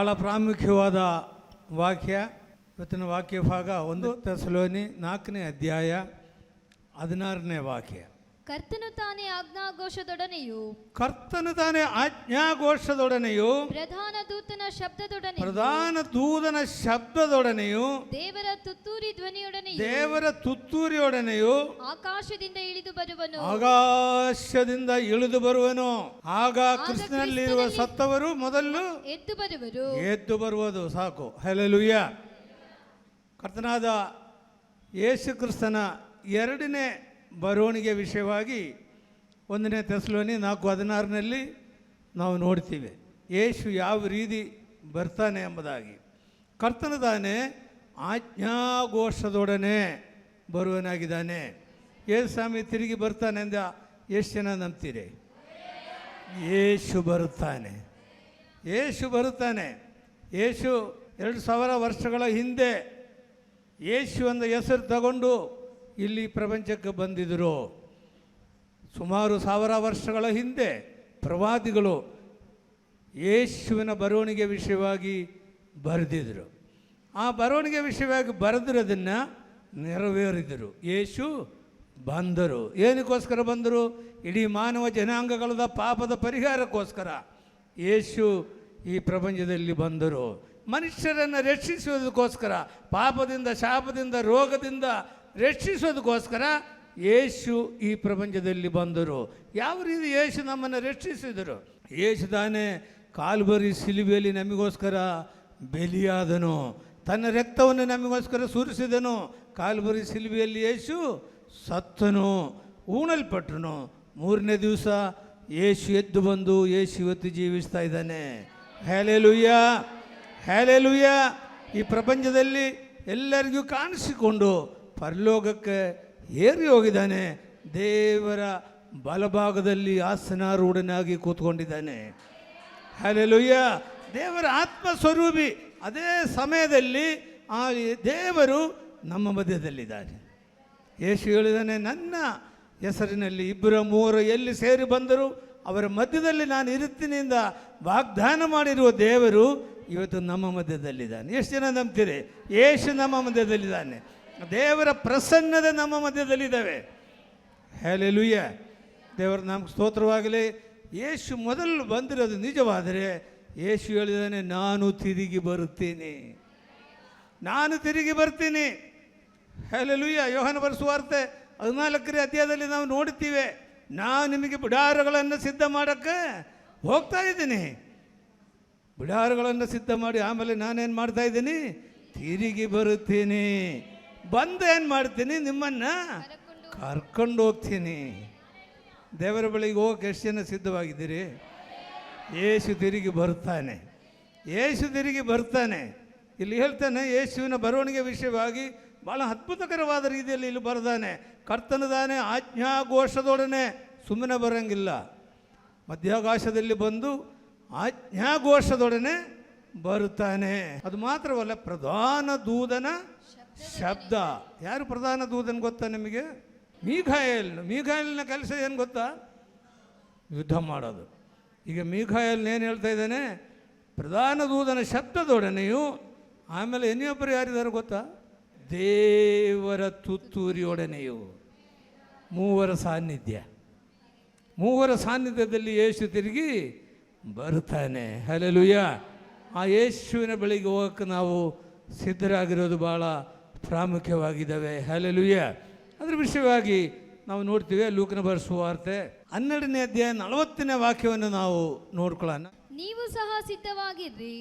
ಭಾಳ ಪ್ರಾಮುಖ್ಯವಾದ ವಾಕ್ಯ. ಇವತ್ತಿನ ವಾಕ್ಯ ಭಾಗ 1 ಥೆಸಲೋನಿ 4ನೇ ಅಧ್ಯಾಯ 16ನೇ ವಾಕ್ಯ. ಕರ್ತನು ತಾನೇ ಆಜ್ಞಾಘೋಷದೊಡನೆಯೂ ಪ್ರಧಾನ ದೂತನ ಶಬ್ದದೊಡನೆಯೂ ದೇವರ ತುತ್ತೂರಿಯೊಡನೆಯೂ ಆಕಾಶದಿಂದ ಇಳಿದು ಬರುವನು. ಆಗ ಕ್ರಿಸ್ತನಲ್ಲಿರುವ ಸತ್ತವರು ಮೊದಲು ಎದ್ದು ಬರುವುದು. ಸಾಕು. ಹಲ್ಲೆಲೂಯ. ಕರ್ತನಾದ ಯೇಸು ಕ್ರಿಸ್ತನ 2ನೇ ಬರವಣಿಗೆ ವಿಷಯವಾಗಿ 1ನೇ ಥೆಸಲೋನಿ 4:16 ನಾವು ನೋಡ್ತೀವಿ ಯೇಸು ಯಾವ ರೀತಿ ಬರ್ತಾನೆ ಎಂಬುದಾಗಿ. ಕರ್ತನ ತಾನೇ ಆಜ್ಞಾಘೋಷದೊಡನೆ ಬರುವನಾಗಿದ್ದಾನೆ. ಯೇಸು ಸ್ವಾಮಿ ತಿರುಗಿ ಬರ್ತಾನೆ ಅಂದ ಎಷ್ಟು ಜನ ನಂಬ್ತೀರಿ? ಯೇಸು ಬರುತ್ತಾನೆ. ಯೇಸು 2000 ವರ್ಷಗಳ ಹಿಂದೆ ಯೇಸು ಅಂದ ಹೆಸರು ತಗೊಂಡು ಇಲ್ಲಿ ಪ್ರಪಂಚಕ್ಕೆ ಬಂದಿದ್ದರು. ಸುಮಾರು 1000 ವರ್ಷಗಳ ಹಿಂದೆ ಪ್ರವಾದಿಗಳು ಯೇಸುವಿನ ಬರವಣಿಗೆ ವಿಷಯವಾಗಿ ಬರೆದಿದ್ದರು. ಆ ಬರವಣಿಗೆ ವಿಷಯವಾಗಿ ಬರೆದಿರೋದನ್ನು ನೆರವೇರಿದರು. ಯೇಸು ಬಂದರು. ಏನಕ್ಕೋಸ್ಕರ ಬಂದರು? ಇಡೀ ಮಾನವ ಜನಾಂಗಗಳ ಪಾಪದ ಪರಿಹಾರಕ್ಕೋಸ್ಕರ ಯೇಸು ಈ ಪ್ರಪಂಚದಲ್ಲಿ ಬಂದರು. ಮನುಷ್ಯರನ್ನು ರಕ್ಷಿಸುವುದಕ್ಕೋಸ್ಕರ, ಪಾಪದಿಂದ, ಶಾಪದಿಂದ, ರೋಗದಿಂದ ರಕ್ಷಿಸೋದಕ್ಕೋಸ್ಕರ ಯೇಸು ಈ ಪ್ರಪಂಚದಲ್ಲಿ ಬಂದರು. ಯಾವ ರೀತಿ ಯೇಸು ನಮ್ಮನ್ನು ರಕ್ಷಿಸಿದರು? ಯೇಸು ತಾನೇ ಕಾಲ್ವರಿ ಶಿಲುಬೆಯಲ್ಲಿ ನಮಗೋಸ್ಕರ ಬಲಿಯಾದನು. ತನ್ನ ರಕ್ತವನ್ನು ನಮಗೋಸ್ಕರ ಸುರಿಸಿದನು. ಕಾಲ್ವರಿ ಶಿಲುಬೆಯಲ್ಲಿ ಯೇಸು ಸತ್ತನು, ಉಣಲ್ಪಟ್ಟನು. 3ನೇ ದಿವಸ ಯೇಸು ಎದ್ದು ಬಂದು ಯೇಸು ಇವತ್ತು ಜೀವಿಸ್ತಾ ಇದ್ದಾನೆ. Hallelujah, hallelujah. ಈ ಪ್ರಪಂಚದಲ್ಲಿ ಎಲ್ಲರಿಗೂ ಕಾಣಿಸಿಕೊಂಡು ಪರಲೋಕಕ್ಕೆ ಏರಿ ಹೋಗಿದ್ದಾನೆ. ದೇವರ ಬಲಭಾಗದಲ್ಲಿ ಆಸನಾರೂಢನಾಗಿ ಕೂತ್ಕೊಂಡಿದ್ದಾನೆ. ಹಲ್ಲೆಲೂಯಾ. ದೇವರ ಆತ್ಮಸ್ವರೂಪಿ. ಅದೇ ಸಮಯದಲ್ಲಿ ಆ ದೇವರು ನಮ್ಮ ಮಧ್ಯದಲ್ಲಿದ್ದಾನೆ. ಯೇಸು ಹೇಳಿದ್ದಾನೆ, ನನ್ನ ಹೆಸರಿನಲ್ಲಿ 2-3 ಎಲ್ಲಿ ಸೇರಿ ಬಂದರು ಅವರ ಮಧ್ಯದಲ್ಲಿ ನಾನು ಇರುತ್ತೀನಿ ಎಂದ ವಾಗ್ದಾನ ಮಾಡಿರುವ ದೇವರು ಇವತ್ತು ನಮ್ಮ ಮಧ್ಯದಲ್ಲಿದ್ದಾನೆ. ಎಷ್ಟು ಜನ ನಂಬ್ತೀರಿ? ಯೇಸು ನಮ್ಮ ಮಧ್ಯದಲ್ಲಿದ್ದಾನೆ. ದೇವರ ಪ್ರಸನ್ನತೆ ನಮ್ಮ ಮಧ್ಯದಲ್ಲಿದ್ದಾವೆ. ಹಲ್ಲೆಲೂಯಾ. ದೇವರ ನಮ್ಗೆ ಸ್ತೋತ್ರವಾಗಲಿ. ಯೇಸು ಮೊದಲು ಬಂದಿರೋದು ನಿಜವಾದರೆ ಯೇಸು ಹೇಳಿದಾನೆ, ನಾನು ತಿರುಗಿ ಬರ್ತೀನಿ. ಹಲ್ಲೆಲೂಯಾ. ಯೋಹಾನ ಬರೆದ ಸುವಾರ್ತೆ 14ನೇ ಅಧ್ಯಾಯದಲ್ಲಿ ನಾವು ನೋಡ್ತೀವಿ, ನಾನು ನಿಮಗೆ ಬಿಡಾರಗಳನ್ನು ಸಿದ್ಧ ಮಾಡೋಕ್ಕೆ ಹೋಗ್ತಾ ಇದ್ದೀನಿ. ಬಿಡಾರಗಳನ್ನು ಸಿದ್ಧ ಮಾಡಿ ಆಮೇಲೆ ನಾನೇನು ಮಾಡ್ತಾ ಇದ್ದೀನಿ? ತಿರುಗಿ ಬರುತ್ತೀನಿ. ಬಂದು ಏನು ಮಾಡ್ತೀನಿ? ನಿಮ್ಮನ್ನು ಕರ್ಕೊಂಡು ಹೋಗ್ತೀನಿ. ದೇವರ ಬಳಿಗೆ ಹೋಗಕ್ಕೆ ಎಷ್ಟು ಜನ ಸಿದ್ಧವಾಗಿದ್ದೀರಿ? ಯೇಸು ತಿರುಗಿ ಬರ್ತಾನೆ. ಇಲ್ಲಿ ಹೇಳ್ತಾನೆ, ಯೇಸುವಿನ ಬರವಣಿಗೆ ವಿಷಯವಾಗಿ ಭಾಳ ಅದ್ಭುತಕರವಾದ ರೀತಿಯಲ್ಲಿ ಇಲ್ಲಿ ಬರೆದಾನೆ. ಕರ್ತನದಾನೆ ಆಜ್ಞಾಘೋಷದೊಡನೆ ಸುಮ್ಮನೆ ಬರೋಂಗಿಲ್ಲ. ಮಧ್ಯಾಕಾಶದಲ್ಲಿ ಬಂದು ಆಜ್ಞಾಘೋಷದೊಡನೆ ಬರುತ್ತಾನೆ. ಅದು ಮಾತ್ರವಲ್ಲ, ಪ್ರಧಾನ ದೂತನ ಶಬ್ದ. ಯಾರು ಪ್ರಧಾನ ದೂತನ ಗೊತ್ತಾ ನಿಮಗೆ? ಮೀಕಾಯಲ್ನ ಕೆಲಸ ಏನು ಗೊತ್ತಾ? ಯುದ್ಧ ಮಾಡೋದು. ಈಗ ಮೀಕಾಯಲ್ನ ಏನು ಹೇಳ್ತಾ ಇದ್ದಾನೆ? ಪ್ರಧಾನ ದೂತನ ಶಬ್ದದೊಡನೆಯೂ, ಆಮೇಲೆ ಇನ್ನೊಬ್ಬರು ಯಾರಿದ್ದಾರೆ ಗೊತ್ತಾ? ದೇವರ ತುತ್ತೂರಿಯೊಡನೆಯೂ. ಮೂವರ ಸಾನ್ನಿಧ್ಯದಲ್ಲಿ ಯೇಸು ತಿರುಗಿ ಬರ್ತಾನೆ. ಹಲ್ಲೆಲೂಯಾ. ಆ ಯೇಸುವಿನ ಬಳಿಗೆ ಹೋಗೋಕ್ಕೆ ನಾವು ಸಿದ್ಧರಾಗಿರೋದು ಭಾಳ ಪ್ರಾಮುಖ್ಯವಾಗಿದ್ದಾವೆ. ಹಲ್ಲೆಲೂಯಾ. ಅದರ ವಿಷಯವಾಗಿ ನಾವು ನೋಡ್ತೀವಿ. ಲೂಕನ ಬರೆದ ಸುವಾರ್ತೆ 12ನೇ ಅಧ್ಯಾಯ 40ನೇ ವಾಕ್ಯವನ್ನು ನಾವು ನೋಡ್ಕೊಳ್ಳೋಣ. ನೀವು ಸಹ ಸಿದ್ಧವಾಗಿರ್ರಿ.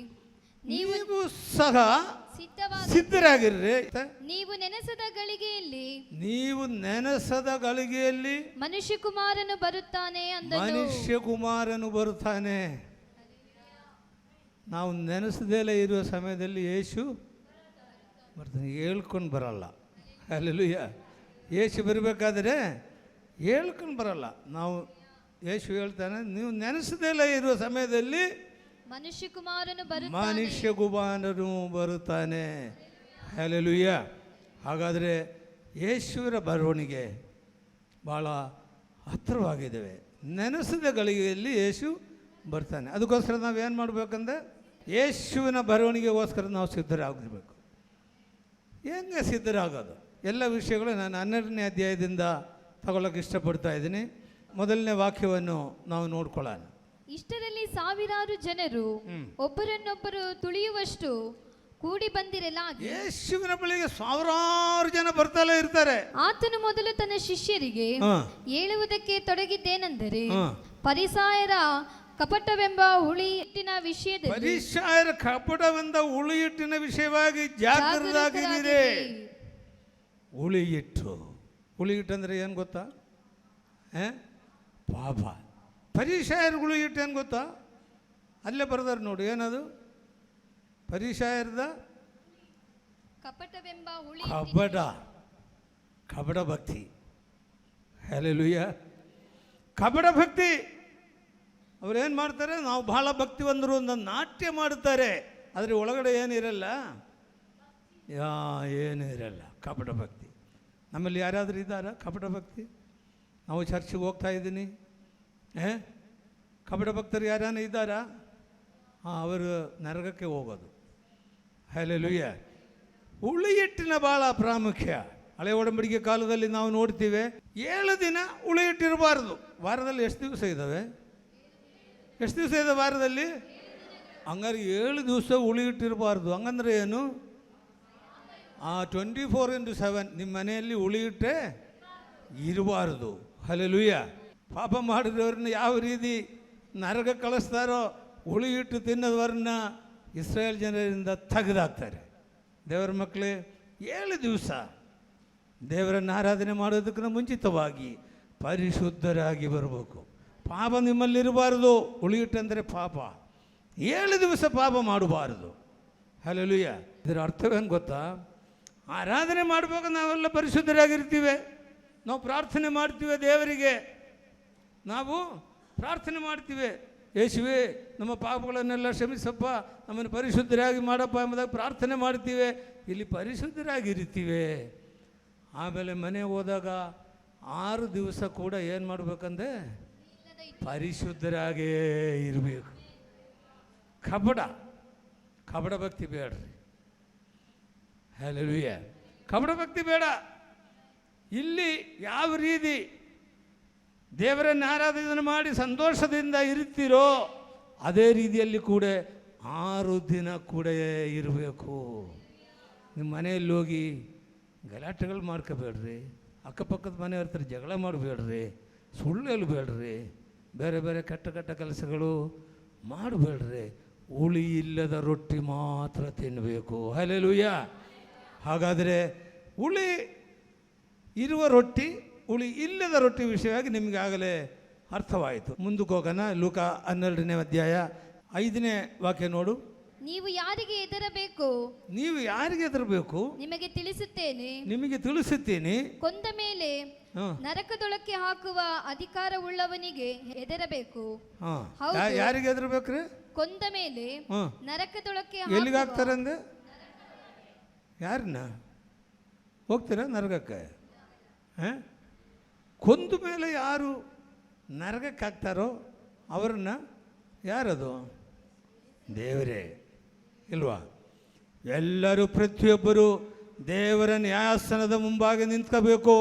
ಸಿದ್ಧರಾಗಿರ್ರಿ. ನೀವು ನೆನೆಸದ ಗಳಿಗೆಯಲ್ಲಿ ಮನುಷ್ಯಕುಮಾರನು ಬರುತ್ತಾನೆ. ನಾವು ನೆನೆಸದೆಲ್ಲ ಇರುವ ಸಮಯದಲ್ಲಿ ಯೇಸು ಬರ್ತಾನೆ. ಹೇಳ್ಕೊಂಡು ಬರಲ್ಲ. ಹಲ್ಲೆಲೂಯಾ. ಯೇಸು ಬರಬೇಕಾದ್ರೆ ಹೇಳ್ಕೊಂಡು ಬರಲ್ಲ. ನಾವು ಯೇಸು ಹೇಳ್ತಾನೆ, ನೀವು ನೆನೆಸದೆಲ್ಲ ಇರುವ ಸಮಯದಲ್ಲಿ ಮನುಷ್ಯಕುಮಾರನು ಬರುತ್ತಾನೆ. ಹಲ್ಲೆಲೂಯಾ. ಹಾಗಾದರೆ ಯೇಸುವಿನ ಬರವಣಿಗೆ ಭಾಳ ಹತ್ತಿರವಾಗಿದ್ದೇವೆ. ನೆನೆಸಿದ ಗಳಿಗೆಯಲ್ಲಿ ಯೇಸು ಬರ್ತಾನೆ. ಅದಕ್ಕೋಸ್ಕರ ನಾವೇನು ಮಾಡಬೇಕಂದ್ರೆ ಯೇಸುವಿನ ಬರವಣಿಗೆಗೋಸ್ಕರ ನಾವು ಸಿದ್ಧರಾಗಿರ್ಬೇಕು. ಹೆಂಗೆ ಸಿದ್ಧರಾಗೋದು? ಎಲ್ಲ ವಿಷಯಗಳು ನಾನು 12ನೇ ಅಧ್ಯಾಯದಿಂದ ತಗೊಳ್ಳೋಕೆ ಇಷ್ಟಪಡ್ತಾ ಇದ್ದೀನಿ. ಮೊದಲನೇ ವಾಕ್ಯವನ್ನು ನಾವು ನೋಡ್ಕೊಳ್ಳೋಣ. ಇಷ್ಟರಲ್ಲಿ ಸಾವಿರಾರು ಜನರು ಒಬ್ಬರನ್ನೊಬ್ಬರು ತುಳಿಯುವಷ್ಟು ಕೂಡಿ ಬಂದಿರಲಾಗಿ ಯೇಸುವಿನ ಬಳಿಗೆ ಸಾವಿರಾರು ಜನ ಬರ್ತಾನೆ ಇರ್ತಾರೆ. ಆತನು ಮೊದಲು ತನ್ನ ಶಿಷ್ಯರಿಗೆ ಹಾ. ಹೇಳುವುದಕ್ಕೆ ತೊಡಗಿದ್ದೇನೆಂದರೆ, ಹಾ. ಫರಿಸಾಯರ ಕಪಟವೆಂಬ ಹುಳಿಹಿಟ್ಟಿನ ವಿಷಯದಲ್ಲಿ ಫರಿಸಾಯರ ಕಪಟವೆಂದ ಹುಳಿಹಿಟ್ಟಿನ ವಿಷಯವಾಗಿ ಜಾಗೃತರಾಗಿರಿ. ಹುಳಿಹಿಟ್ಟು ಅಂದ್ರೆ ಏನು ಗೊತ್ತಾ? ಪಾಪ. ಫರಿಸಾಯರ ಹುಳಿಹಿಟ್ಟು ಏನು ಗೊತ್ತಾ? ಅಲ್ಲೇ ಬರ್ದಾರೆ ನೋಡಿ, ಏನದು? ಫರಿಸಾಯರದ ಕಪಟವೆಂಬ ಕಪಟ ಭಕ್ತಿ. ಹಲ್ಲೆಲೂಯಾ. ಕಪಟ ಭಕ್ತಿ. ಅವ್ರೇನು ಮಾಡ್ತಾರೆ? ನಾವು ಬಹಳ ಭಕ್ತಿವಂತರು ಅಂತ ನಾಟ್ಯ ಮಾಡುತ್ತಾರೆ, ಆದರೆ ಒಳಗಡೆ ಏನಿರಲ್ಲ, ಏನೂ ಇರಲ್ಲ. ಕಪಟ ಭಕ್ತಿ. ನಮ್ಮಲ್ಲಿ ಯಾರಾದರೂ ಇದ್ದಾರಾ ಕಪಟ ಭಕ್ತಿ? ನಾವು ಚರ್ಚಿಗೆ ಹೋಗ್ತಾ ಇದ್ದೀನಿ, ಕಪಟ ಭಕ್ತರು ಯಾರಾನ ಇದ್ದಾರಾ? ಅವರು ನರಕಕ್ಕೆ ಹೋಗೋದು. ಹಲ್ಲೆಲೂಯಾ. ಹುಳಿಹಿಟ್ಟಿನ ಭಾಳ ಪ್ರಾಮುಖ್ಯ. ಹಳೆ ಒಡಂಬಡಿಕೆ ಕಾಲದಲ್ಲಿ ನಾವು ನೋಡ್ತೀವಿ, 7 ದಿನ ಹುಳಿಹಿಟ್ಟಿರಬಾರ್ದು. ವಾರದಲ್ಲಿ ಎಷ್ಟು ದಿವಸ ಇದ್ದಾವೆ? ಎಷ್ಟು ದಿವಸ ಇದೆ ವಾರದಲ್ಲಿ? ಹಂಗಾರೆ 7 ದಿವಸ ಹುಳಿಹಿಟ್ಟಿರಬಾರ್ದು. ಹಂಗಂದ್ರೆ ಏನು? 24/7 ನಿಮ್ಮ ಮನೆಯಲ್ಲಿ ಹುಳಿಹಿಟ್ಟೆ ಇರಬಾರ್ದು. ಹಲ್ಲೆಲೂಯಾ. ಪಾಪ ಮಾಡಿದವ್ರನ್ನ ಯಾವ ರೀತಿ ನರಕ ಕಳಿಸ್ತಾರೋ, ಹುಳಿಹಿಟ್ಟು ತಿನ್ನೋದವ್ರನ್ನ ಇಸ್ರಾಯೇಲ್ ಜನರಿಂದ ತೆಗೆದಾಕ್ತಾರೆ. ದೇವರ ಮಕ್ಕಳೇ, 7 ದಿವಸ ದೇವರನ್ನು ಆರಾಧನೆ ಮಾಡೋದಕ್ಕೆ ಮುಂಚಿತವಾಗಿ ಪರಿಶುದ್ಧರಾಗಿ ಬರಬೇಕು. ಪಾಪ ನಿಮ್ಮಲ್ಲಿರಬಾರ್ದು. ಹುಳಿಹಿಟ್ಟಂದರೆ ಪಾಪ. 7 ದಿವಸ ಪಾಪ ಮಾಡಬಾರ್ದು. ಹಲ್ಲೆಲೂಯಾ. ಇದರ ಅರ್ಥವೇನು ಗೊತ್ತಾ? ಆರಾಧನೆ ಮಾಡುವಾಗ ನಾವೆಲ್ಲ ಪರಿಶುದ್ಧರಾಗಿರ್ತೀವಿ. ನಾವು ಪ್ರಾರ್ಥನೆ ಮಾಡ್ತೀವಿ ದೇವರಿಗೆ. ನಾವು ಪ್ರಾರ್ಥನೆ ಮಾಡ್ತೀವಿ, ಯೇಸುವೇ ನಮ್ಮ ಪಾಪಗಳನ್ನೆಲ್ಲ ಕ್ಷಮಿಸಪ್ಪ, ನಮ್ಮನ್ನು ಪರಿಶುದ್ಧರಾಗಿ ಮಾಡಪ್ಪ ಎಂಬುದಾಗಿ ಪ್ರಾರ್ಥನೆ ಮಾಡ್ತೀವಿ. ಇಲ್ಲಿ ಪರಿಶುದ್ಧರಾಗಿರ್ತೀವಿ. ಆಮೇಲೆ ಮನೆ ಹೋದಾಗ 6 ದಿವಸ ಕೂಡ ಏನು ಮಾಡಬೇಕಂದ್ರೆ ಪರಿಶುದ್ಧರಾಗೇ ಇರಬೇಕು. ಕಪಟ ಭಕ್ತಿ ಬೇಡ್ರಿ. ಹಲ್ಲೆಲೂಯಾ. ಕಪಟ ಭಕ್ತಿ ಬೇಡ. ಇಲ್ಲಿ ಯಾವ ರೀತಿ ದೇವರನ್ನು ಆರಾಧನೆ ಮಾಡಿ ಸಂತೋಷದಿಂದ ಇರ್ತೀರೋ ಅದೇ ರೀತಿಯಲ್ಲಿ ಕೂಡ 6 ದಿನ ಕೂಡ ಇರಬೇಕು. ನಿಮ್ಮ ಮನೆಯಲ್ಲಿ ಹೋಗಿ ಗಲಾಟೆಗಳು ಮಾಡ್ಕೋಬೇಡ್ರಿ. ಅಕ್ಕಪಕ್ಕದ ಮನೆಯವ್ರ ಹತ್ರ ಜಗಳ ಮಾಡಬೇಡ್ರಿ. ಸುಳ್ಳು ಹೇಳಬೇಡ್ರಿ. ಬೇರೆ ಬೇರೆ ಕೆಟ್ಟ ಕೆಲಸಗಳು ಮಾಡಬೇಡ್ರಿ. ಹುಳಿ ಇಲ್ಲದ ರೊಟ್ಟಿ ಮಾತ್ರ ತಿನ್ನಬೇಕು. ಹಲ್ಲೆಲೂಯಾ. ಹಾಗಾದರೆ ಹುಳಿ ಇರುವ ರೊಟ್ಟಿ, ಹುಳಿ ಇಲ್ಲದ ರೊಟ್ಟಿ ವಿಷಯವಾಗಿ ನಿಮಗೆ ಆಗಲೇ ಅರ್ಥವಾಯಿತು. ಮುಂದಕ್ಕೆ ಹೋಗೋಣ. ಲೂಕ 12ನೇ ಅಧ್ಯಾಯ 5ನೇ ವಾಕ್ಯ ನೋಡು. ನೀವು ಯಾರಿಗೆ ಹೆದರಬೇಕು? ನೀವು ಯಾರಿಗೆ ಹೆದರಬೇಕು? ನಿಮಗೆ ತಿಳಿಸುತ್ತೇನೆ. ಕೊಂದ ಮೇಲೆ ನರಕದೊಳಕ್ಕೆ ಹಾಕುವ ಅಧಿಕಾರವುಳ್ಳವನಿಗೆ ಹೆದರಬೇಕು. ಯಾರಿಗೆ ಹೆದರಬೇಕ್ರಿ? ಕೊಂದ ಮೇಲೆ ನರಕದೊಳಕ್ಕೆ ಎಲ್ಲಿಗೆ ಹಾಕ್ತಾರೆ ಅಂದೆ? ಯಾರನ್ನ ಹೋಗ್ತೀರಾ ನರಕಕ್ಕೆ? ಕೊಂದ ಮೇಲೆ ಯಾರು ನರಕಕ್ಕೆ ಹಾಕ್ತಾರೋ ಅವ್ರನ್ನ, ಯಾರದು? ದೇವರೇ ಇಲ್ವಾ? ಎಲ್ಲರೂ ಪ್ರತಿಯೊಬ್ಬರು ದೇವರ ನ್ಯಾಯಾಸನದ ಮುಂಭಾಗ ನಿಂತ್ಕೋಬೇಕು.